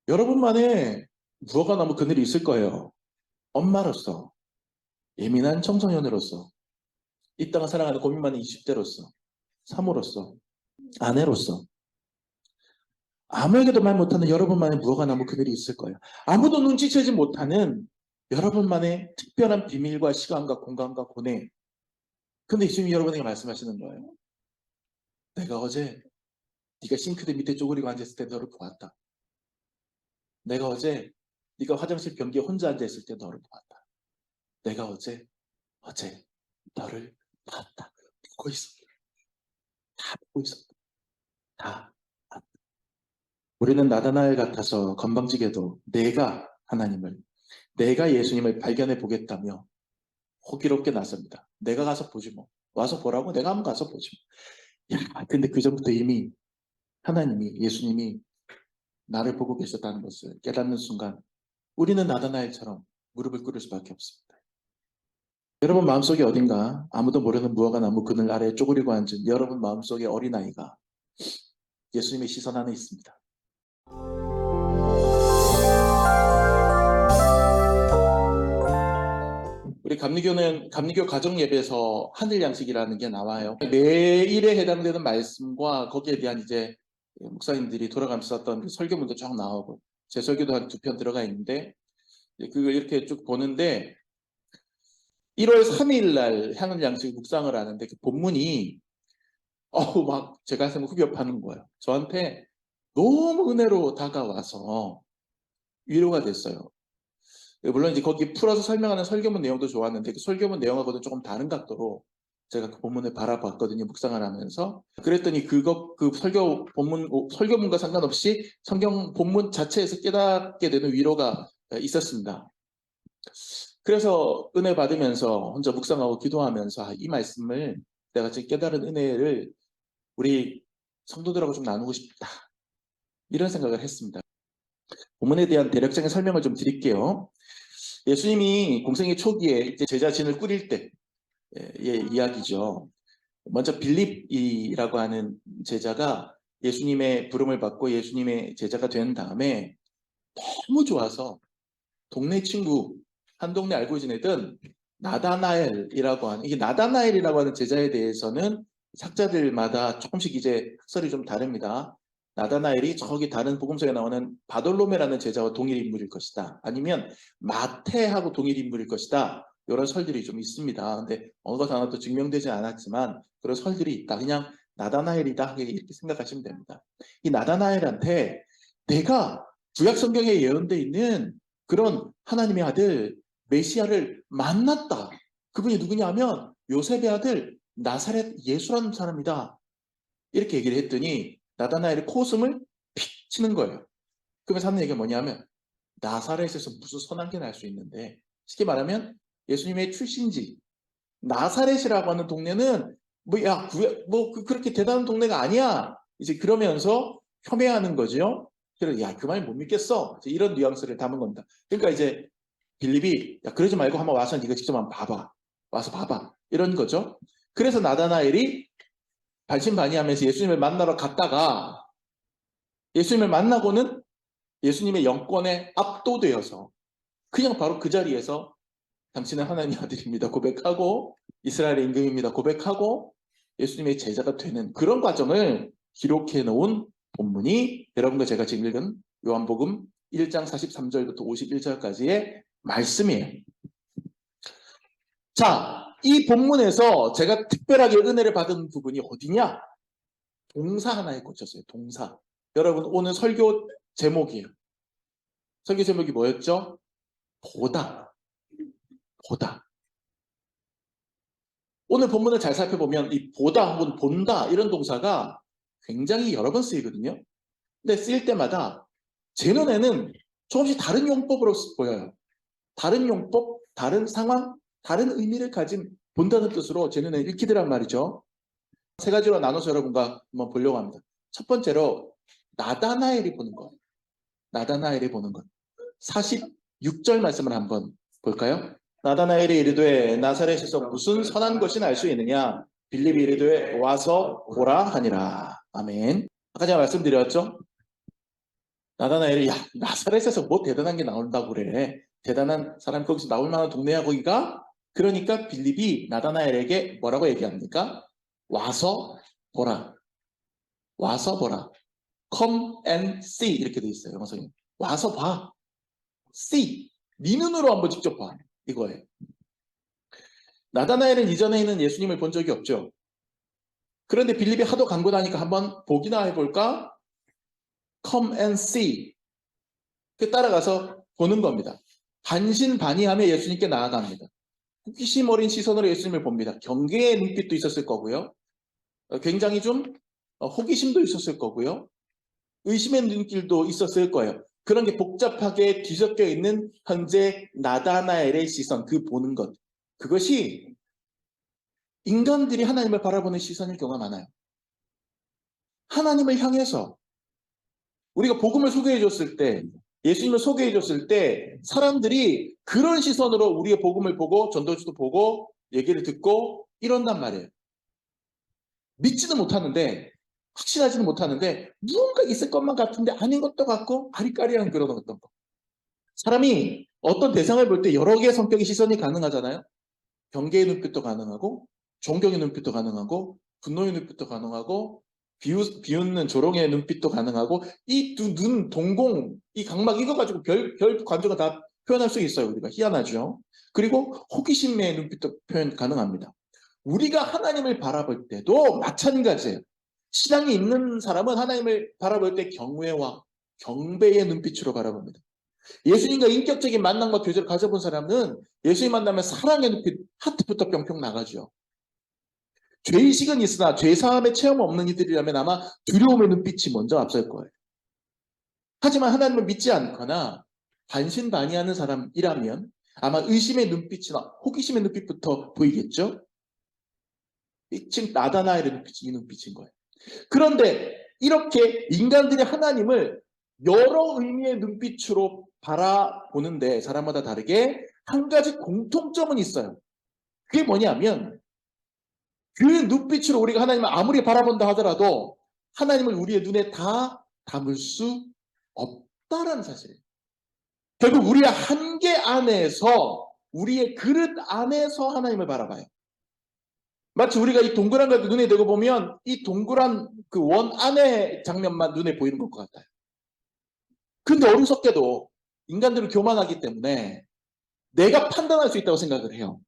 여러분만의 무화과 나무 그늘이 있을 거예요. 엄마로서, 예민한 청소년으로서, 이 땅을 살아가는 고민 많은 20대로서, 사모로서, 아내로서, 아무에게도 말 못하는 여러분만의 무화과 나무 그늘이 있을 거예요. 아무도 눈치채지 못하는 여러분만의 특별한 비밀과 시간과 공간과 고뇌. 근데 지금 여러분에게 말씀하시는 거예요. 내가 어제 네가 싱크대 밑에 쪼그리고 앉았을 때 너를 보았다. 내가 어제 네가 화장실 변기에 혼자 앉아있을 때 너를 보았다. 내가 어제 너를 봤다. 보고 있었다. 다 보고 있었다. 다 봤다. 우리는 나다나엘 같아서 건방지게도 내가 예수님을 발견해 보겠다며 호기롭게 나섭니다. 내가 가서 보지 뭐. 와서 보라고? 내가 한번 가서 보지 뭐. 야, 근데 그 전부터 이미 하나님이, 예수님이 나를 보고 계셨다는 것을 깨닫는 순간 우리는 나다나엘처럼 무릎을 꿇을 수밖에 없습니다. 여러분 마음속에 어딘가 아무도 모르는 무화과 나무 그늘 아래에 쪼그리고 앉은 여러분 마음속에 어린아이가 예수님의 시선 안에 있습니다. 우리 감리교 가정 예배에서 하늘 양식이라는 게 나와요. 매일에 해당되는 말씀과 거기에 대한 이제 목사님들이 돌아가면서 썼던 그 설교문도 쫙 나오고 제 설교도 한 2편 들어가 있는데 그걸 이렇게 쭉 보는데 1월 3일 날 하늘 양식 묵상을 하는데 그 본문이 막 제 가슴을 후벼 파는 거예요. 저한테 너무 은혜로 다가와서 위로가 됐어요. 물론 이제 거기 풀어서 설명하는 설교문 내용도 좋았는데 그 설교문 내용하고는 조금 다른 각도로 제가 그 본문을 바라봤거든요. 묵상을 하면서. 그랬더니 그 설교문과 상관없이 성경 본문 자체에서 깨닫게 되는 위로가 있었습니다. 그래서 은혜 받으면서 혼자 묵상하고 기도하면서 이 말씀을 내가 지금 깨달은 은혜를 우리 성도들하고 좀 나누고 싶다. 이런 생각을 했습니다. 본문에 대한 대략적인 설명을 좀 드릴게요. 예수님이 공생의 초기에 이제 제자진을 꾸릴 때의 이야기죠. 먼저 빌립이라고 하는 제자가 예수님의 부름을 받고 예수님의 제자가 된 다음에 너무 좋아서 동네 친구, 한 동네 알고 지내던 이게 나다나엘이라고 하는 제자에 대해서는 학자들마다 조금씩 이제 학설이 좀 다릅니다. 나다나엘이 저기 다른 복음서에 나오는 바돌로메라는 제자와 동일 인물일 것이다. 아니면 마태하고 동일 인물일 것이다. 이런 설들이 좀 있습니다. 근데 어느 것 하나도 증명되지 않았지만 그런 설들이 있다. 그냥 나다나엘이다. 이렇게 생각하시면 됩니다. 이 나다나엘한테 내가 구약 성경에 예언되어 있는 그런 하나님의 아들 메시아를 만났다. 그분이 누구냐 하면 요셉의 아들 나사렛 예수라는 사람이다. 이렇게 얘기를 했더니 나다나엘이 코웃음을 픽 치는 거예요. 그러면서 하는 얘기가 뭐냐면 나사렛에서 무슨 선한 게 날 수 있는데 쉽게 말하면 예수님의 출신지 나사렛이라고 하는 동네는 그렇게 대단한 동네가 아니야. 이제 그러면서 폄훼하는 거죠. 그래서 그 말 못 믿겠어. 이런 뉘앙스를 담은 겁니다. 그러니까 이제 빌립이 그러지 말고 한번 와서 네가 직접 한번 봐봐. 와서 봐봐. 이런 거죠. 그래서 나다나엘이 반신반의하면서 예수님을 만나러 갔다가 예수님을 만나고는 예수님의 영권에 압도되어서 그냥 바로 그 자리에서 당신은 하나님의 아들입니다 고백하고 이스라엘의 임금입니다 고백하고 예수님의 제자가 되는 그런 과정을 기록해 놓은 본문이 여러분과 제가 지금 읽은 요한복음 1장 43절부터 51절까지의 말씀이에요. 자, 이 본문에서 제가 특별하게 은혜를 받은 부분이 어디냐? 동사 하나에 꽂혔어요. 동사. 여러분 오늘 설교 제목이에요. 설교 제목이 뭐였죠? 보다. 오늘 본문을 잘 살펴보면 이 보다 혹은 본다 이런 동사가 굉장히 여러 번 쓰이거든요. 근데 쓰일 때마다 제 눈에는 조금씩 다른 용법으로 보여요. 다른 용법, 다른 상황, 다른 의미를 가진 본다는 뜻으로 제 눈에 읽히더란 말이죠. 세 가지로 나눠서 여러분과 한번 보려고 합니다. 첫 번째로 나다나엘이 보는 것. 46절 말씀을 한번 볼까요? 나다나엘이 이르되 나사렛에서 무슨 선한 것이 날 수 있느냐? 빌립이 이르되 와서 보라 하니라. 아멘. 아까 제가 말씀드렸죠? 나다나엘이, 야, 나사렛에서 뭐 대단한 게 나온다고 그래. 대단한 사람 거기서 나올 만한 동네야 거기가? 그러니까 빌립이 나다나엘에게 뭐라고 얘기합니까? 와서 보라. 와서 보라. Come and see 이렇게 돼 있어요. 영어성이. 와서 봐. See. 네 눈으로 한번 직접 봐. 이거예요. 나다나엘은 이전에는 예수님을 본 적이 없죠. 그런데 빌립이 하도 간구하니까 한번 보기나 해볼까? Come and see. 그 따라가서 보는 겁니다. 반신반의하며 예수님께 나아갑니다. 호기심 어린 시선으로 예수님을 봅니다. 경계의 눈빛도 있었을 거고요. 굉장히 좀 호기심도 있었을 거고요. 의심의 눈길도 있었을 거예요. 그런 게 복잡하게 뒤섞여 있는 현재 나다나엘의 시선, 그 보는 것. 그것이 인간들이 하나님을 바라보는 시선일 경우가 많아요. 하나님을 향해서 우리가 복음을 소개해 줬을 때, 예수님을 소개해 줬을 때 사람들이 그런 시선으로 우리의 복음을 보고 전도주도 보고 얘기를 듣고 이런단 말이에요. 믿지는 못하는데, 확신하지는 못하는데 무언가 있을 것만 같은데 아닌 것도 같고 아리까리한 그런 어떤 거. 사람이 어떤 대상을 볼 때 여러 개의 성격의 시선이 가능하잖아요. 경계의 눈빛도 가능하고 존경의 눈빛도 가능하고 분노의 눈빛도 가능하고 비웃는 조롱의 눈빛도 가능하고 이 두 눈 동공 이 각막 이거 가지고 별 감정을 다 표현할 수 있어요. 우리가 희한하죠. 그리고 호기심의 눈빛도 표현 가능합니다. 우리가 하나님을 바라볼 때도 마찬가지예요. 신앙이 있는 사람은 하나님을 바라볼 때 경외와 경배의 눈빛으로 바라봅니다. 예수님과 인격적인 만남과 교제를 가져본 사람은 예수님 만나면 사랑의 눈빛, 하트부터 뿅뿅 나가죠. 죄의식은 있으나 죄사함의 체험 없는 이들이라면 아마 두려움의 눈빛이 먼저 앞설 거예요. 하지만 하나님을 믿지 않거나 반신반의하는 사람이라면 아마 의심의 눈빛이나 호기심의 눈빛부터 보이겠죠? 지금 나다나엘의 눈빛이 이 눈빛인 거예요. 그런데 이렇게 인간들이 하나님을 여러 의미의 눈빛으로 바라보는데 사람마다 다르게 한 가지 공통점은 있어요. 그게 뭐냐면 그 눈빛으로 우리가 하나님을 아무리 바라본다 하더라도 하나님을 우리의 눈에 다 담을 수 없다라는 사실이에요. 결국 우리의 한계 안에서 우리의 그릇 안에서 하나님을 바라봐요. 마치 우리가 이 동그란 걸 눈에 대고 보면 이 동그란 그 원 안의 장면만 눈에 보이는 것 같아요. 근데 어리석게도 인간들은 교만하기 때문에 내가 판단할 수 있다고 생각을 해요.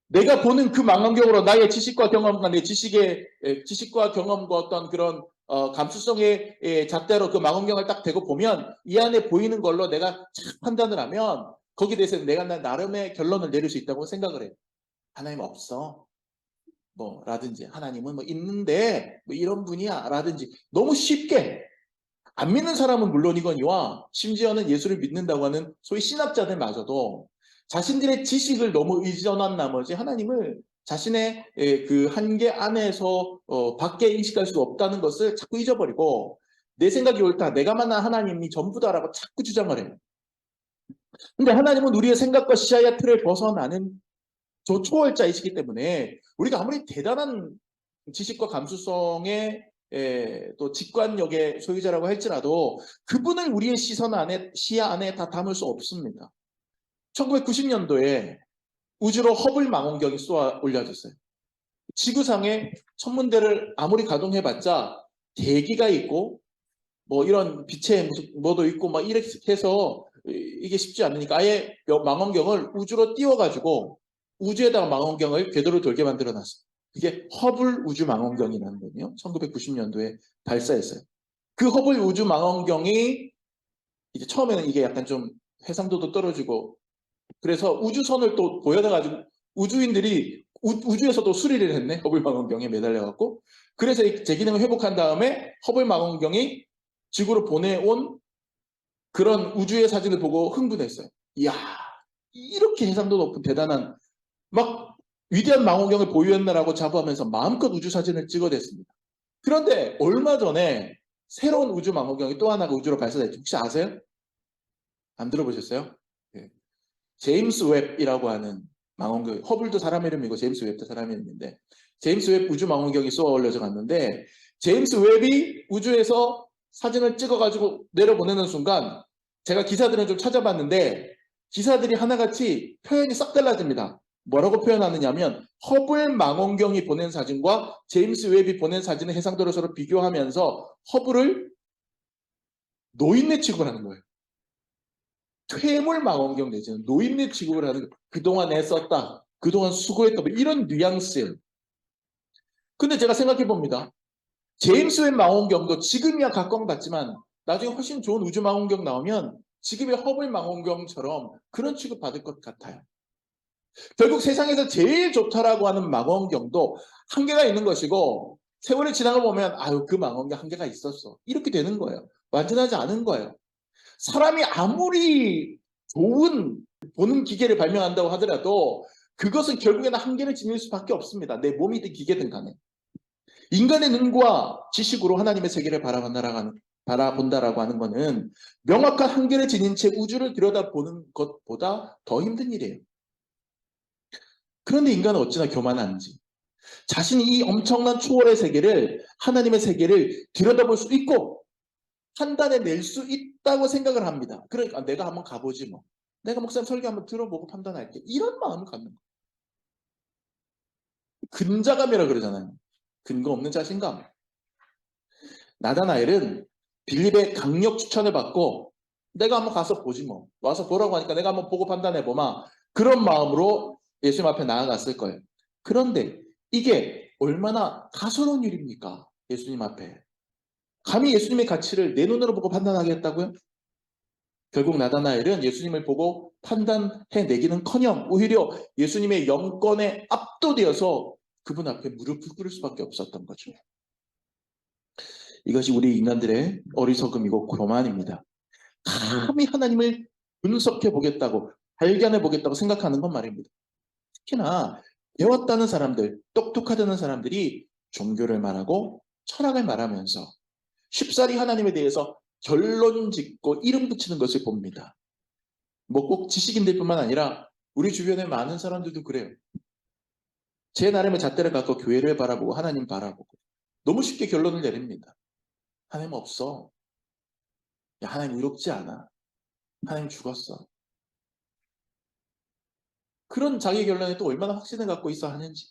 내가 보는 그 망원경으로 나의 지식과 경험과 내 지식과 경험과 어떤 그런 감수성의 잣대로 그 망원경을 딱 대고 보면 이 안에 보이는 걸로 내가 판단을 하면 거기에 대해서 내가 나름의 결론을 내릴 수 있다고 생각을 해요. 하나님 없어. 뭐 라든지 하나님은 뭐 있는데 뭐 이런 분이야 라든지 너무 쉽게 안 믿는 사람은 물론이거니와 심지어는 예수를 믿는다고 하는 소위 신학자들마저도 자신들의 지식을 너무 의존한 나머지 하나님을 자신의 그 한계 안에서 밖에 인식할 수 없다는 것을 자꾸 잊어버리고 내 생각이 옳다, 내가 만난 하나님이 전부다라고 자꾸 주장을 해요. 근데 하나님은 우리의 생각과 시야의 틀을 벗어나는 초월자이시기 때문에 우리가 아무리 대단한 지식과 감수성의 또 직관력의 소유자라고 할지라도 그분을 우리의 시선 안에, 시야 안에 다 담을 수 없습니다. 1990년도에 우주로 허블 망원경이 쏘아 올려졌어요. 지구상의 천문대를 아무리 가동해봤자 대기가 있고 뭐 이런 빛의 뭐도 있고 막 이렇게 해서 이게 쉽지 않으니까 아예 망원경을 우주로 띄워가지고 우주에다가 망원경을 궤도를 돌게 만들어놨어요. 이게 허블 우주 망원경이라는 거예요. 1990년도에 발사했어요. 그 허블 우주 망원경이 이제 처음에는 이게 약간 좀 해상도도 떨어지고 그래서 우주선을 또 보여다가지고 우주인들이 우주에서도 수리를 했네. 허블 망원경에 매달려갖고 그래서 제 기능을 회복한 다음에 허블 망원경이 지구로 보내온 그런 우주의 사진을 보고 흥분했어요. 이야, 이렇게 해상도 높은 대단한 막 위대한 망원경을 보유했나라고 자부하면서 마음껏 우주 사진을 찍어댔습니다. 그런데 얼마 전에 새로운 우주 망원경이 또 하나가 우주로 발사됐죠. 혹시 아세요? 안 들어보셨어요? 네. 제임스 웹이라고 하는 망원경, 허블도 사람 이름이고 제임스 웹도 사람 이름인데 제임스 웹 우주 망원경이 쏘아 올려져 갔는데 제임스 웹이 우주에서 사진을 찍어가지고 내려보내는 순간 제가 기사들을 좀 찾아봤는데 기사들이 하나같이 표현이 싹 달라집니다. 뭐라고 표현하느냐면 허블 망원경이 보낸 사진과 제임스 웹이 보낸 사진의 해상도를 서로 비교하면서 허블을 노인네 취급을 하는 거예요. 퇴물 망원경 내지는 노인네 취급을 하는 거예요. 그동안 애썼다. 그동안 수고했다. 뭐 이런 뉘앙스예요. 근데 제가 생각해 봅니다. 제임스 웹 망원경도 지금이야 각광받지만 나중에 훨씬 좋은 우주 망원경 나오면 지금의 허블 망원경처럼 그런 취급받을 것 같아요. 결국 세상에서 제일 좋다라고 하는 망원경도 한계가 있는 것이고 세월이 지나가 보면 아유 그 망원경 한계가 있었어. 이렇게 되는 거예요. 완전하지 않은 거예요. 사람이 아무리 좋은 보는 기계를 발명한다고 하더라도 그것은 결국에는 한계를 지닐 수밖에 없습니다. 내 몸이든 기계든 간에. 인간의 눈과 지식으로 하나님의 세계를 바라본다라고 하는 것은 명확한 한계를 지닌 채 우주를 들여다보는 것보다 더 힘든 일이에요. 그런데 인간은 어찌나 교만한지 자신이 이 엄청난 초월의 세계를 하나님의 세계를 들여다볼 수 있고 판단해낼 수 있다고 생각을 합니다. 그러니까 내가 한번 가보지 뭐. 내가 목사님 설교 한번 들어보고 판단할게. 이런 마음을 갖는 거예요. 근자감이라 그러잖아요. 근거 없는 자신감. 나다나엘은 빌립의 강력 추천을 받고 내가 한번 가서 보지 뭐. 와서 보라고 하니까 내가 한번 보고 판단해보마. 그런 마음으로 예수님 앞에 나아갔을 거예요. 그런데 이게 얼마나 가소로운 일입니까? 예수님 앞에. 감히 예수님의 가치를 내 눈으로 보고 판단하겠다고요? 결국 나다나엘은 예수님을 보고 판단해내기는커녕 오히려 예수님의 영권에 압도되어서 그분 앞에 무릎을 꿇을 수밖에 없었던 거죠. 이것이 우리 인간들의 어리석음이고 교만입니다. 감히 하나님을 분석해 보겠다고 발견해 보겠다고 생각하는 건 말입니다. 특히나 배웠다는 사람들, 똑똑하다는 사람들이 종교를 말하고 철학을 말하면서 쉽사리 하나님에 대해서 결론 짓고 이름 붙이는 것을 봅니다. 뭐 꼭 지식인들뿐만 아니라 우리 주변에 많은 사람들도 그래요. 제 나름의 잣대를 갖고 교회를 바라보고 하나님 바라보고 너무 쉽게 결론을 내립니다. 하나님 없어. 야, 하나님 의롭지 않아. 하나님 죽었어. 그런 자기 결론에 또 얼마나 확신을 갖고 있어 하는지.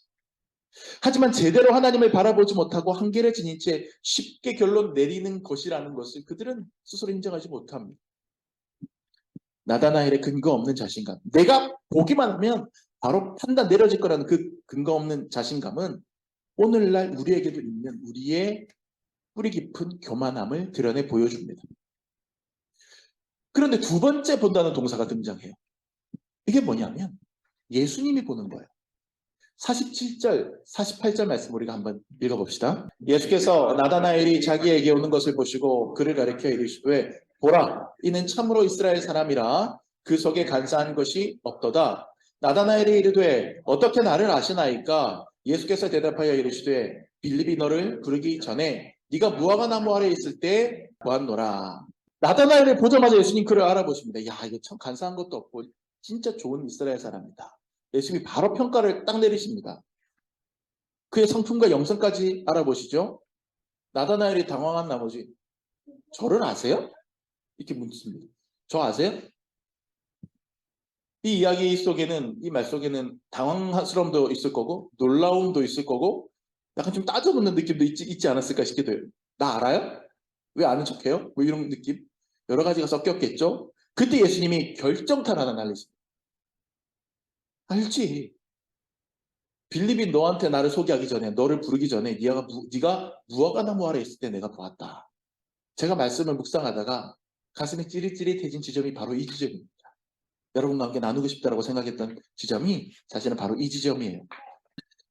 하지만 제대로 하나님을 바라보지 못하고 한계를 지닌 채 쉽게 결론 내리는 것이라는 것을 그들은 스스로 인정하지 못합니다. 나다나엘의 근거 없는 자신감. 내가 보기만 하면 바로 판단 내려질 거라는 그 근거 없는 자신감은 오늘날 우리에게도 있는 우리의 뿌리 깊은 교만함을 드러내 보여줍니다. 그런데 두 번째 본다는 동사가 등장해요. 이게 뭐냐면 예수님이 보는 거예요. 47절, 48절 말씀 우리가 한번 읽어봅시다. 예수께서 나다나엘이 자기에게 오는 것을 보시고 그를 가리켜 이르시되 보라, 이는 참으로 이스라엘 사람이라 그 속에 간사한 것이 없도다. 나다나엘이 이르되 어떻게 나를 아시나이까? 예수께서 대답하여 이르시되 빌립이 너를 부르기 전에 네가 무화과 나무 아래 있을 때 보았노라. 나다나엘을 보자마자 예수님 그를 알아보십니다. 야, 이거 참 간사한 것도 없고 진짜 좋은 이스라엘 사람이다. 예수님이 바로 평가를 딱 내리십니다. 그의 성품과 영성까지 알아보시죠. 나다나엘이 당황한 나머지 저를 아세요? 이렇게 묻습니다. 저 아세요? 이 이야기 속에는, 이 말 속에는 당황스러움도 있을 거고 놀라움도 있을 거고 약간 좀 따져묻는 느낌도 있지 않았을까 싶기도 해요. 나 알아요? 왜 아는 척해요? 뭐 이런 느낌? 여러 가지가 섞였겠죠. 그때 예수님이 결정탄 하나 날리십니다. 알지? 빌립이 너한테 나를 소개하기 전에, 너를 부르기 전에 네가 무화과 나무 아래 있을 때 내가 보았다. 제가 말씀을 묵상하다가 가슴이 찌릿찌릿해진 지점이 바로 이 지점입니다. 여러분과 함께 나누고 싶다고 생각했던 지점이 사실은 바로 이 지점이에요.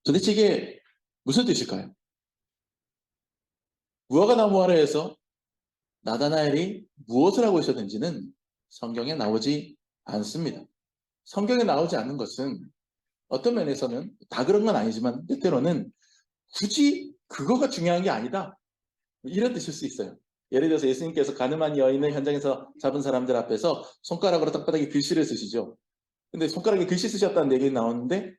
도대체 이게 무슨 뜻일까요? 무화과 나무 아래에서 나다나엘이 무엇을 하고 있었는지는 성경에 나오지 않습니다. 성경에 나오지 않는 것은 어떤 면에서는 다 그런 건 아니지만 때때로는 굳이 그거가 중요한 게 아니다. 이런 뜻일 수 있어요. 예를 들어서 예수님께서 가늠한 여인을 현장에서 잡은 사람들 앞에서 손가락으로 땅바닥에 글씨를 쓰시죠. 근데 손가락에 글씨 쓰셨다는 얘기 나오는데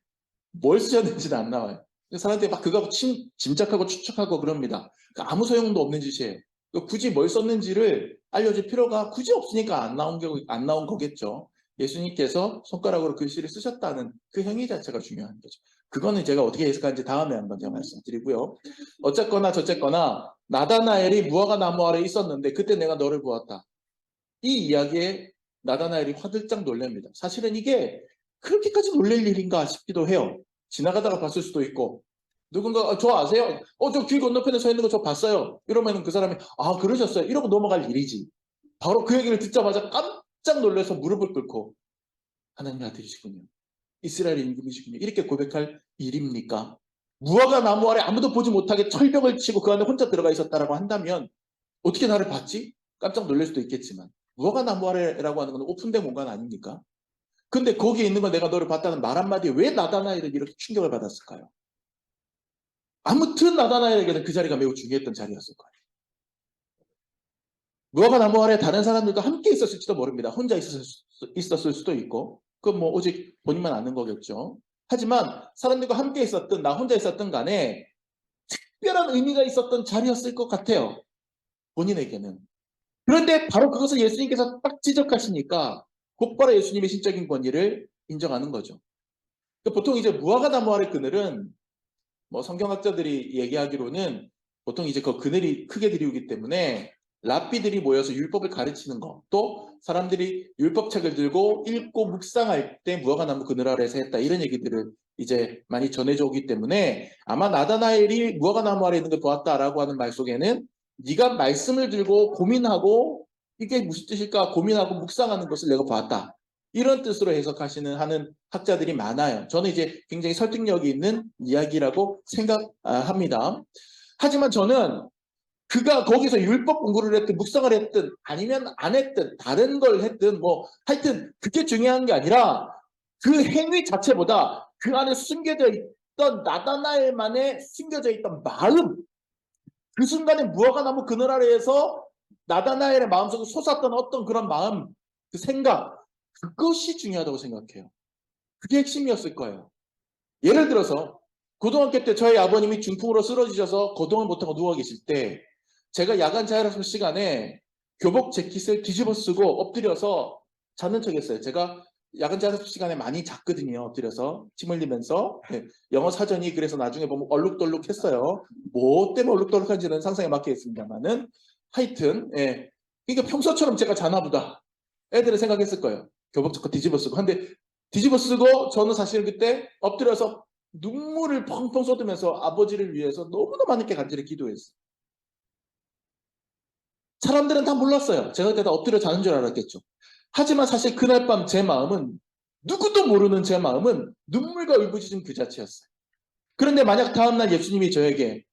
뭘 쓰셨는지는 안 나와요. 사람들이 막 그거 짐작하고 추측하고 그럽니다. 그러니까 아무 소용도 없는 짓이에요. 굳이 뭘 썼는지를 알려줄 필요가 굳이 없으니까 안 나온 거겠죠. 예수님께서 손가락으로 글씨를 쓰셨다는 그 행위 자체가 중요한 거죠. 그거는 제가 어떻게 해석하는지 다음에 한번 제가 말씀드리고요. 어쨌거나 저쨌거나 나다나엘이 무화과 나무 아래 있었는데 그때 내가 너를 보았다. 이 이야기에 나다나엘이 화들짝 놀랍니다. 사실은 이게 그렇게까지 놀랄 일인가 싶기도 해요. 지나가다가 봤을 수도 있고 누군가 저 아세요? 저 길 건너편에 서 있는 거 저 봤어요. 이러면 그 사람이 그러셨어요. 이러고 넘어갈 일이지. 바로 그 얘기를 듣자마자 깜짝 놀라서 무릎을 꿇고 하나님의 아들이시군요. 이스라엘의 임금이시군요. 이렇게 고백할 일입니까? 무화과 나무 아래 아무도 보지 못하게 철벽을 치고 그 안에 혼자 들어가 있었다라고 한다면 어떻게 나를 봤지? 깜짝 놀랄 수도 있겠지만 무화과 나무 아래라고 하는 건 오픈된 공간 아닙니까? 근데 거기에 있는 건 내가 너를 봤다는 말 한마디에 왜 나다나엘은 이렇게 충격을 받았을까요? 아무튼 나다나엘에게는 그 자리가 매우 중요했던 자리였을 거예요. 무화과 나무 아래 다른 사람들도 함께 있었을지도 모릅니다. 혼자 있었을 수도 있고 그건 뭐 오직 본인만 아는 거겠죠. 하지만 사람들과 함께 있었든 나 혼자 있었든 간에 특별한 의미가 있었던 자리였을 것 같아요. 본인에게는. 그런데 바로 그것을 예수님께서 딱 지적하시니까 곧바로 예수님의 신적인 권위를 인정하는 거죠. 보통 이제 무화과 나무 아래 그늘은 뭐 성경학자들이 얘기하기로는 보통 이제 그 그늘이 크게 들이우기 때문에 랍비들이 모여서 율법을 가르치는 거, 또 사람들이 율법책을 들고 읽고 묵상할 때 무화과 나무 그늘 아래에서 했다 이런 얘기들을 이제 많이 전해져 오기 때문에 아마 나다나엘이 무화과 나무 아래 있는 걸 보았다라고 하는 말 속에는 네가 말씀을 들고 고민하고 이게 무슨 뜻일까 고민하고 묵상하는 것을 내가 보았다. 이런 뜻으로 하는 학자들이 많아요. 저는 이제 굉장히 설득력이 있는 이야기라고 생각합니다. 하지만 저는 그가 거기서 율법 공부를 했든 묵상을 했든 아니면 안 했든 다른 걸 했든 뭐 하여튼 그게 중요한 게 아니라 그 행위 자체보다 그 안에 숨겨져 있던 나다나엘만의 숨겨져 있던 마음, 그 순간에 무화과 나무 그늘 아래에서 나다나엘의 마음속에 솟았던 어떤 그런 마음, 그 생각, 그것이 중요하다고 생각해요. 그게 핵심이었을 거예요. 예를 들어서 고등학교 때 저희 아버님이 중풍으로 쓰러지셔서 거동을 못하고 누워 계실 때 제가 야간 자율학습 시간에 교복 재킷을 뒤집어 쓰고 엎드려서 자는 척했어요. 제가 야간 자율학습 시간에 많이 잤거든요. 엎드려서 침 흘리면서. 영어 사전이 그래서 나중에 보면 얼룩덜룩했어요. 뭐 때문에 얼룩덜룩한지는 상상에 맡기겠습니다만은 하여튼 그러니까 평소처럼 제가 자나 보다. 애들은 생각했을 거예요. 교복 자꾸 뒤집어 쓰고. 근데 뒤집어 쓰고 저는 사실 그때 엎드려서 눈물을 펑펑 쏟으면서 아버지를 위해서 너무나 많게 간절히 기도했어요. 사람들은 다 몰랐어요. 제가 그때 다 엎드려 자는 줄 알았겠죠. 하지만 사실 그날 밤 제 마음은 누구도 모르는 제 마음은 눈물과 울부짖음 그 자체였어요. 그런데 만약 다음날 예수님이 저에게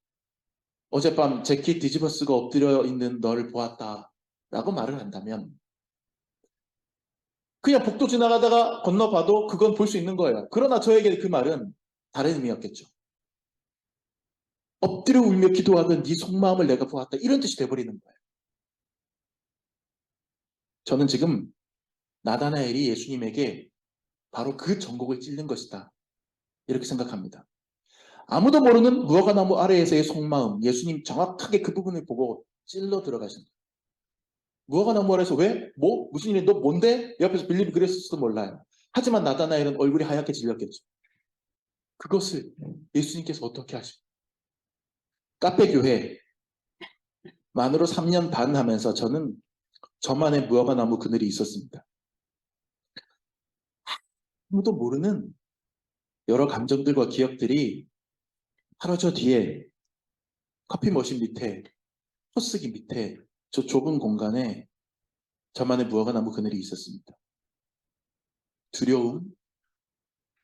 어젯밤 재킷 뒤집어 쓰고 엎드려 있는 너를 보았다 라고 말을 한다면 그냥 복도 지나가다가 건너봐도 그건 볼 수 있는 거예요. 그러나 저에게 그 말은 다른 의미였겠죠. 엎드려 울며 기도하던 네 속마음을 내가 보았다. 이런 뜻이 돼버리는 거예요. 저는 지금 나다나엘이 예수님에게 바로 그 전곡을 찔른 것이다. 이렇게 생각합니다. 아무도 모르는 무화과 나무 아래에서의 속마음, 예수님 정확하게 그 부분을 보고 찔러 들어가신다. 무화과 나무 아래에서 왜? 뭐? 무슨 일이? 너 뭔데? 옆에서 빌립이 그랬을지도 몰라요. 하지만 나다나엘은 얼굴이 하얗게 질렸겠죠. 그것을 예수님께서 어떻게 하십니까? 카페교회 만으로 3년 반 하면서 저는 저만의 무화과 나무 그늘이 있었습니다. 아무도 모르는 여러 감정들과 기억들이 바로 저 뒤에 커피 머신 밑에 포스기 밑에 저 좁은 공간에 저만의 무화과 나무 그늘이 있었습니다. 두려움,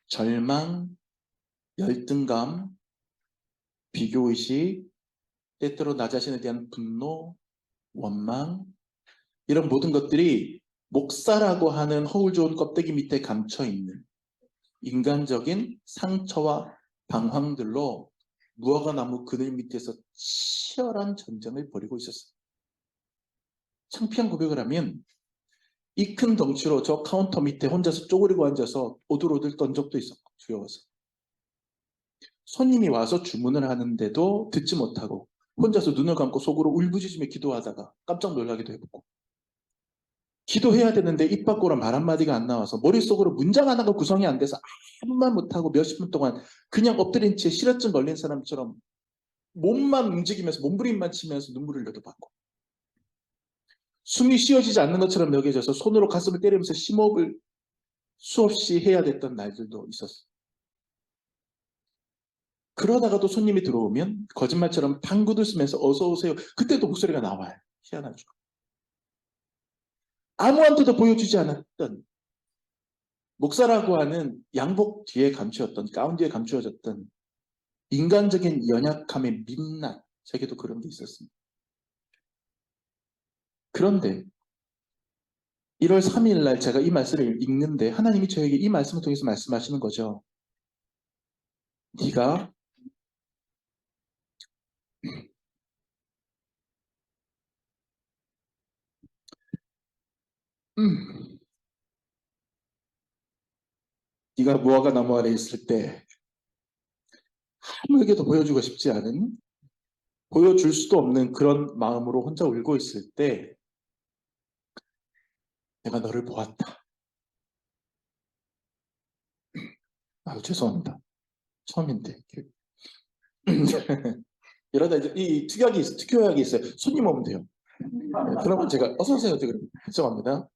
절망, 열등감, 비교의식, 때때로 나 자신에 대한 분노, 원망 이런 모든 것들이 목사라고 하는 허울 좋은 껍데기 밑에 감춰있는 인간적인 상처와 방황들로 무화과 나무 그늘 밑에서 치열한 전쟁을 벌이고 있었어요. 창피한 고백을 하면 이 큰 덩치로 저 카운터 밑에 혼자서 쪼그리고 앉아서 오들오들 떤 적도 있었고 두려워서 손님이 와서 주문을 하는데도 듣지 못하고 혼자서 눈을 감고 속으로 울부짖으며 기도하다가 깜짝 놀라기도 했고, 기도해야 되는데 입 밖으로 말 한마디가 안 나와서 머릿속으로 문장 하나가 구성이 안 돼서 아무 말 못하고 몇십 분 동안 그냥 엎드린 채 실어증 걸린 사람처럼 몸만 움직이면서 몸부림만 치면서 눈물 흘려도 받고, 숨이 쉬어지지 않는 것처럼 여겨져서 손으로 가슴을 때리면서 심호흡을 수없이 해야 됐던 날들도 있었어요. 그러다가도 손님이 들어오면 거짓말처럼 방구들 쓰면서 어서 오세요. 그때도 목소리가 나와요. 희한하죠. 아무한테도 보여주지 않았던 목사라고 하는 양복 뒤에 감추었던, 가운 뒤에 감추어졌던 인간적인 연약함의 민낯, 제게도 그런 게 있었습니다. 그런데 1월 3일 날 제가 이 말씀을 읽는데 하나님이 저에게 이 말씀을 통해서 말씀하시는 거죠. 네가 네가 무화과 나무 아래 있을 때 아무에게도 보여주고 싶지 않은, 보여줄 수도 없는 그런 마음으로 혼자 울고 있을 때 내가 너를 보았다. 아유, 죄송합니다. 처음인데. 이러다 이제 이 특효약이 있어요. 손님 오면 돼요. 그러면 제가 어서 오세요. 죄송합니다.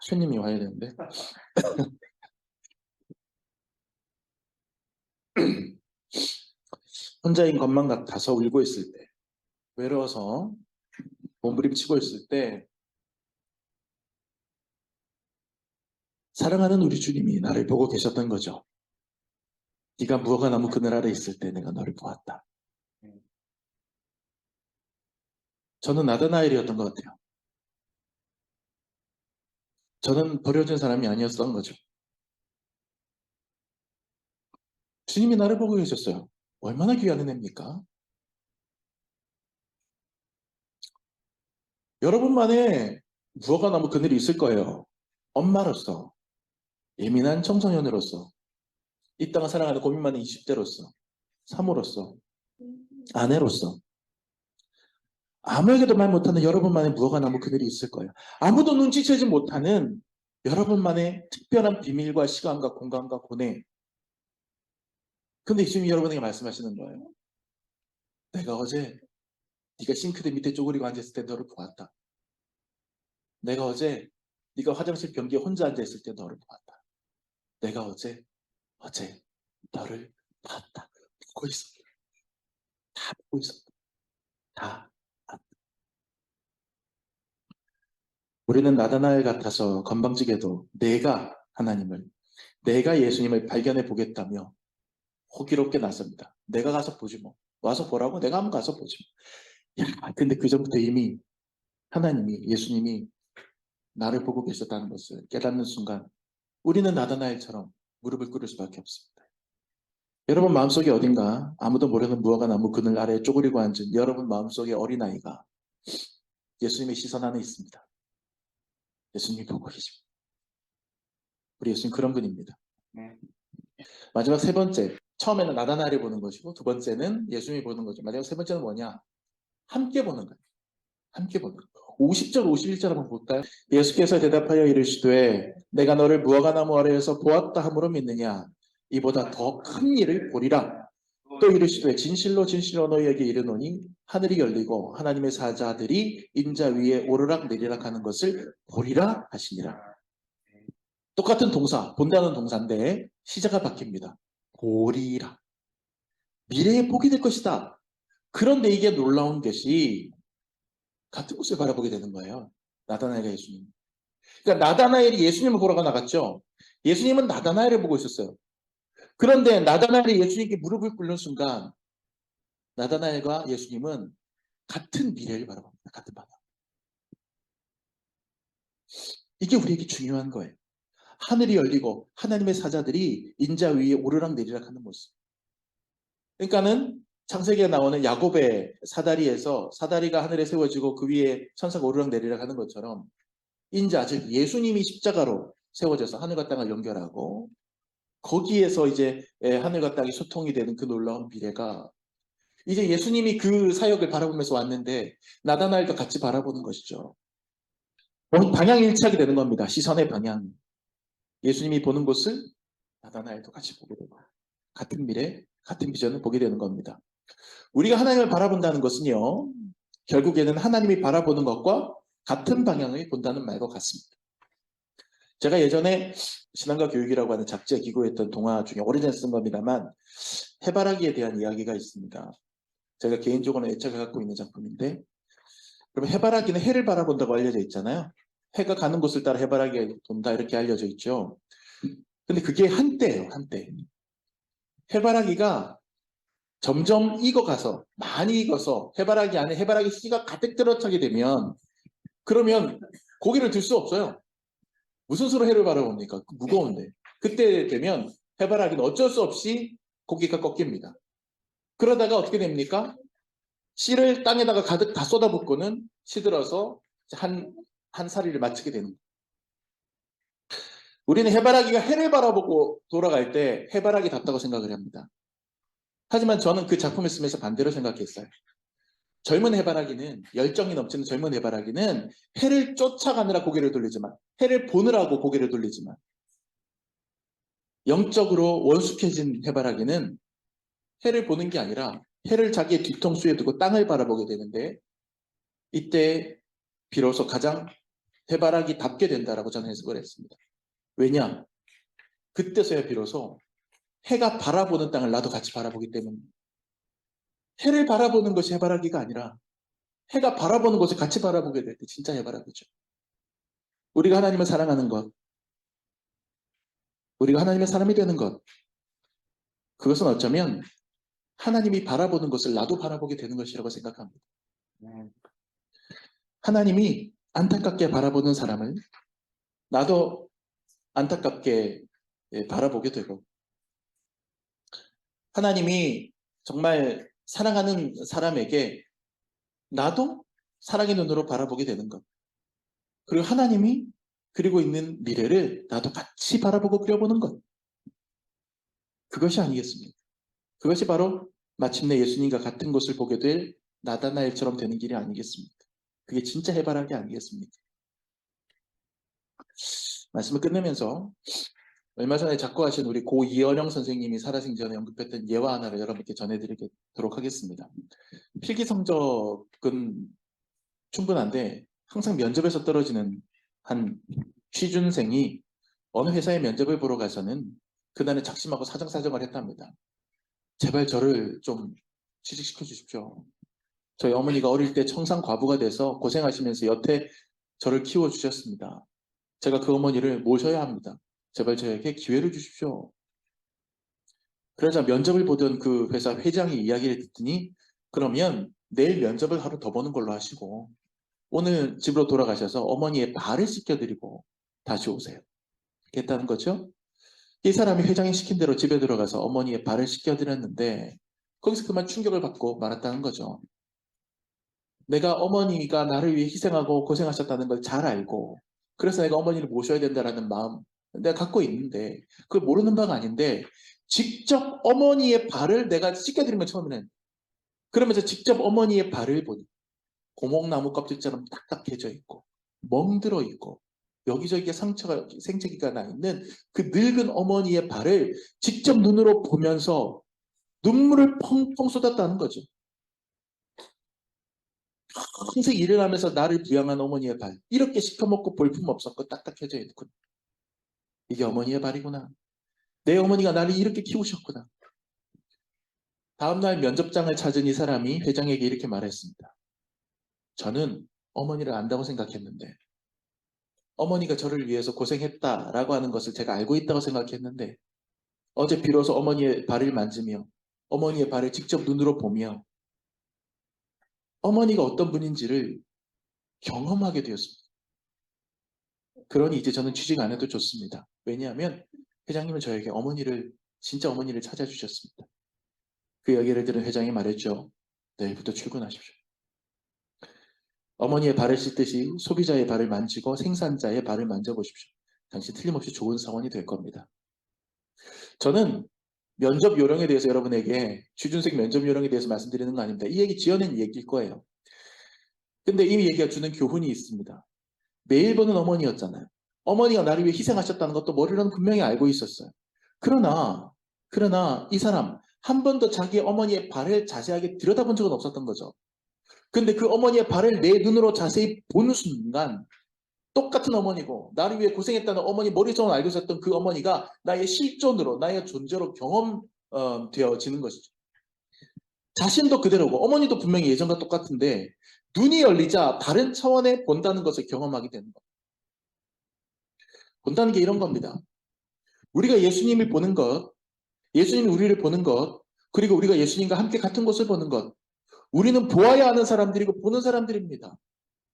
손님이 와야 되는데. 혼자인 것만 같아서 울고 있을 때, 외로워서 몸부림치고 있을 때 사랑하는 우리 주님이 나를 보고 계셨던 거죠. 네가 무화과 나무 그늘 아래 있을 때 내가 너를 보았다. 저는 나다나엘이었던 것 같아요. 저는 버려진 사람이 아니었던 거죠. 주님이 나를 보고 계셨어요. 얼마나 귀한 은혜입니까? 여러분만의 무화과 나무 그늘이 있을 거예요. 엄마로서, 예민한 청소년으로서, 이 땅을 사랑하는 고민 많은 20대로서, 사모로서, 아내로서, 아무에게도 말 못하는 여러분만의 무화과 나무 그늘이 있을 거예요. 아무도 눈치채지 못하는 여러분만의 특별한 비밀과 시간과 공간과 고뇌. 근데 지금 여러분에게 말씀하시는 거예요. 내가 어제 네가 싱크대 밑에 쪼그리고 앉았을 때 너를 보았다. 내가 어제 네가 화장실 변기에 혼자 앉아있을 때 너를 보았다. 내가 어제 너를 봤다. 보고 있었다. 다 보고 있었다. 다 봤다. 우리는 나다나엘 같아서 건방지게도 내가 하나님을, 내가 예수님을 발견해 보겠다며 호기롭게 나섭니다. 내가 가서 보지 뭐. 와서 보라고? 내가 한번 가서 보지 뭐. 야, 근데 그 전부터 이미 하나님이, 예수님이 나를 보고 계셨다는 것을 깨닫는 순간 우리는 나다나엘처럼 무릎을 꿇을 수밖에 없습니다. 여러분 마음속에 어딘가 아무도 모르는 무화과 나무 그늘 아래에 쪼그리고 앉은 여러분 마음속에 어린아이가 예수님의 시선 안에 있습니다. 예수님이 보고 계십니다. 우리 예수님 그런 분입니다. 마지막 세 번째, 처음에는 나다나엘이 보는 것이고 두 번째는 예수님이 보는 거죠. 마지막 세 번째는 뭐냐? 함께 보는 거예요. 함께 보는 거예요. 50절, 51절 한번 볼까요? 예수께서 대답하여 이르시되 내가 너를 무화과 나무 아래에서 보았다 함으로 믿느냐? 이보다 더 큰 일을 보리라. 또 이르시되 진실로 진실로 너희에게 이르노니 하늘이 열리고 하나님의 사자들이 인자 위에 오르락 내리락 하는 것을 보리라 하시니라. 똑같은 동사, 본다는 동사인데 시제가 바뀝니다. 보리라. 미래에 보게 될 것이다. 그런데 이게 놀라운 것이 같은 곳을 바라보게 되는 거예요. 나다나엘과 예수님. 그러니까 나다나엘이 예수님을 보러 나갔죠. 예수님은 나다나엘을 보고 있었어요. 그런데 나다나엘이 예수님께 무릎을 꿇는 순간 나다나엘과 예수님은 같은 미래를 바라봅니다. 같은 방향. 이게 우리에게 중요한 거예요. 하늘이 열리고 하나님의 사자들이 인자 위에 오르락 내리락 하는 모습. 그러니까는 창세기에 나오는 야곱의 사다리에서 사다리가 하늘에 세워지고 그 위에 천사가 오르락 내리락 하는 것처럼 인자, 즉 예수님이 십자가로 세워져서 하늘과 땅을 연결하고 거기에서 이제 하늘과 땅이 소통이 되는 그 놀라운 미래가 이제 예수님이 그 사역을 바라보면서 왔는데 나다나엘도 같이 바라보는 것이죠. 방향이 일치하게 되는 겁니다. 시선의 방향. 예수님이 보는 곳을 나다나엘도 같이 보게 되고 같은 미래, 같은 비전을 보게 되는 겁니다. 우리가 하나님을 바라본다는 것은요. 결국에는 하나님이 바라보는 것과 같은 방향을 본다는 말과 같습니다. 제가 예전에 신앙과 교육이라고 하는 잡지에 기고했던 동화 중에 오래전 쓴 겁니다만 해바라기에 대한 이야기가 있습니다. 제가 개인적으로 애착을 갖고 있는 작품인데 그럼 해바라기는 해를 바라본다고 알려져 있잖아요. 해가 가는 곳을 따라 해바라기가 돈다 이렇게 알려져 있죠. 근데 그게 한때예요. 한때. 해바라기가 점점 익어가서 많이 익어서 해바라기 안에 해바라기 씨가 가득 들어차게 되면 그러면 고개를 들 수 없어요. 무슨 수로 해를 바라봅니까? 무거운데. 그때 되면 해바라기는 어쩔 수 없이 고기가 꺾입니다. 그러다가 어떻게 됩니까? 씨를 땅에다가 가득 다 쏟아붓고는 시들어서 한 사리를 마치게 되는 거예요. 우리는 해바라기가 해를 바라보고 돌아갈 때 해바라기답다고 생각을 합니다. 하지만 저는 그 작품을 쓰면서 반대로 생각했어요. 젊은 해바라기는 열정이 넘치는 젊은 해바라기는 해를 쫓아가느라 고개를 돌리지만 해를 보느라고 고개를 돌리지만 영적으로 원숙해진 해바라기는 해를 보는 게 아니라 해를 자기의 뒤통수에 두고 땅을 바라보게 되는데 이때 비로소 가장 해바라기답게 된다라고 저는 해석을 했습니다. 왜냐? 그때서야 비로소 해가 바라보는 땅을 나도 같이 바라보기 때문입니다. 해를 바라보는 것이 해바라기가 아니라 해가 바라보는 것을 같이 바라보게 될 때 진짜 해바라기죠. 우리가 하나님을 사랑하는 것, 우리가 하나님의 사람이 되는 것, 그것은 어쩌면 하나님이 바라보는 것을 나도 바라보게 되는 것이라고 생각합니다. 하나님이 안타깝게 바라보는 사람을 나도 안타깝게 바라보게 되고 하나님이 정말 사랑하는 사람에게 나도 사랑의 눈으로 바라보게 되는 것. 그리고 하나님이 그리고 있는 미래를 나도 같이 바라보고 그려보는 것. 그것이 아니겠습니까? 그것이 바로 마침내 예수님과 같은 것을 보게 될 나다나엘처럼 되는 길이 아니겠습니까? 그게 진짜 해바라기 아니겠습니까? 말씀을 끝내면서 얼마 전에 작고하신 우리 고 이원영 선생님이 살아생전에 언급했던 예화 하나를 여러분께 전해드리도록 하겠습니다. 필기 성적은 충분한데 항상 면접에서 떨어지는 한 취준생이 어느 회사에 면접을 보러 가서는 그날은 작심하고 사정사정을 했답니다. 제발 저를 좀 취직시켜 주십시오. 저희 어머니가 어릴 때 청산과부가 돼서 고생하시면서 여태 저를 키워주셨습니다. 제가 그 어머니를 모셔야 합니다. 제발 저에게 기회를 주십시오. 그러자 면접을 보던 그 회사 회장이 이야기를 듣더니 그러면 내일 면접을 하루 더 보는 걸로 하시고 오늘 집으로 돌아가셔서 어머니의 발을 씻겨드리고 다시 오세요. 했다는 거죠. 이 사람이 회장이 시킨 대로 집에 들어가서 어머니의 발을 씻겨드렸는데 거기서 그만 충격을 받고 말았다는 거죠. 내가 어머니가 나를 위해 희생하고 고생하셨다는 걸 잘 알고 그래서 내가 어머니를 모셔야 된다는 마음 내가 갖고 있는데 그걸 모르는 바가 아닌데 직접 어머니의 발을 내가 씻겨드린 건 처음에는 그러면서 직접 어머니의 발을 보니 고목나무 껍질처럼 딱딱해져 있고 멍들어 있고 여기저기에 상처가 생채기가 나 있는 그 늙은 어머니의 발을 직접 눈으로 보면서 눈물을 펑펑 쏟았다는 거죠. 평생 일을 하면서 나를 부양한 어머니의 발 이렇게 시커멓고 볼품없었고 딱딱해져 있고 이게 어머니의 발이구나. 내 어머니가 나를 이렇게 키우셨구나. 다음날 면접장을 찾은 이 사람이 회장에게 이렇게 말했습니다. 저는 어머니를 안다고 생각했는데 어머니가 저를 위해서 고생했다라고 하는 것을 제가 알고 있다고 생각했는데 어제 비로소 어머니의 발을 만지며 어머니의 발을 직접 눈으로 보며 어머니가 어떤 분인지를 경험하게 되었습니다. 그러니 이제 저는 취직 안 해도 좋습니다. 왜냐하면 회장님은 저에게 진짜 어머니를 찾아주셨습니다. 그 이야기를 들은 회장이 말했죠. 내일부터 출근하십시오. 어머니의 발을 씻듯이 소비자의 발을 만지고 생산자의 발을 만져보십시오. 당신 틀림없이 좋은 사원이 될 겁니다. 저는 면접 요령에 대해서 여러분에게 취준생 면접 요령에 대해서 말씀드리는 거 아닙니다. 이 얘기 지어낸 얘기일 거예요. 근데 이 얘기가 주는 교훈이 있습니다. 매일 보는 어머니였잖아요. 어머니가 나를 위해 희생하셨다는 것도 머리로는 분명히 알고 있었어요. 그러나 이 사람 한 번도 자기 어머니의 발을 자세하게 들여다본 적은 없었던 거죠. 근데 그 어머니의 발을 내 눈으로 자세히 보는 순간 똑같은 어머니고 나를 위해 고생했다는 어머니 머릿속으로 알고 있었던 그 어머니가 나의 실존으로 나의 존재로 경험되어지는 것이죠. 자신도 그대로고 어머니도 분명히 예전과 똑같은데 눈이 열리자 다른 차원에 본다는 것을 경험하게 되는 것. 본다는 게 이런 겁니다. 우리가 예수님을 보는 것, 예수님이 우리를 보는 것, 그리고 우리가 예수님과 함께 같은 곳을 보는 것. 우리는 보아야 하는 사람들이고 보는 사람들입니다.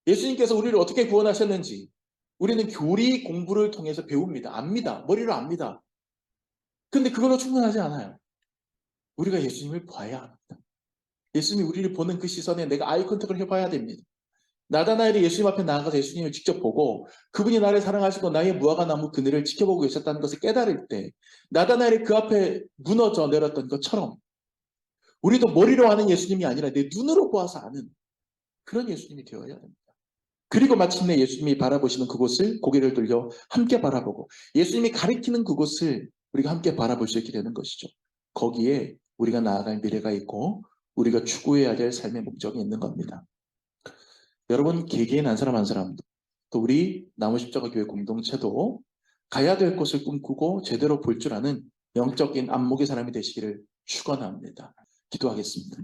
예수님께서 우리를 어떻게 구원하셨는지 우리는 교리 공부를 통해서 배웁니다. 압니다. 머리로 압니다. 근데 그걸로 충분하지 않아요. 우리가 예수님을 봐야 합니다. 예수님이 우리를 보는 그 시선에 내가 아이 컨택을 해봐야 됩니다. 나다나엘이 예수님 앞에 나아가서 예수님을 직접 보고 그분이 나를 사랑하시고 나의 무화과 나무 그늘을 지켜보고 계셨다는 것을 깨달을 때 나다나엘이 그 앞에 무너져 내렸던 것처럼 우리도 머리로 아는 예수님이 아니라 내 눈으로 보아서 아는 그런 예수님이 되어야 됩니다. 그리고 마침내 예수님이 바라보시는 그곳을 고개를 돌려 함께 바라보고 예수님이 가리키는 그곳을 우리가 함께 바라볼 수 있게 되는 것이죠. 거기에 우리가 나아갈 미래가 있고 우리가 추구해야 될 삶의 목적이 있는 겁니다. 여러분 개개인 한 사람 한 사람 또 우리 나무십자가교회 공동체도 가야 될 곳을 꿈꾸고 제대로 볼 줄 아는 영적인 안목의 사람이 되시기를 축원합니다. 기도하겠습니다.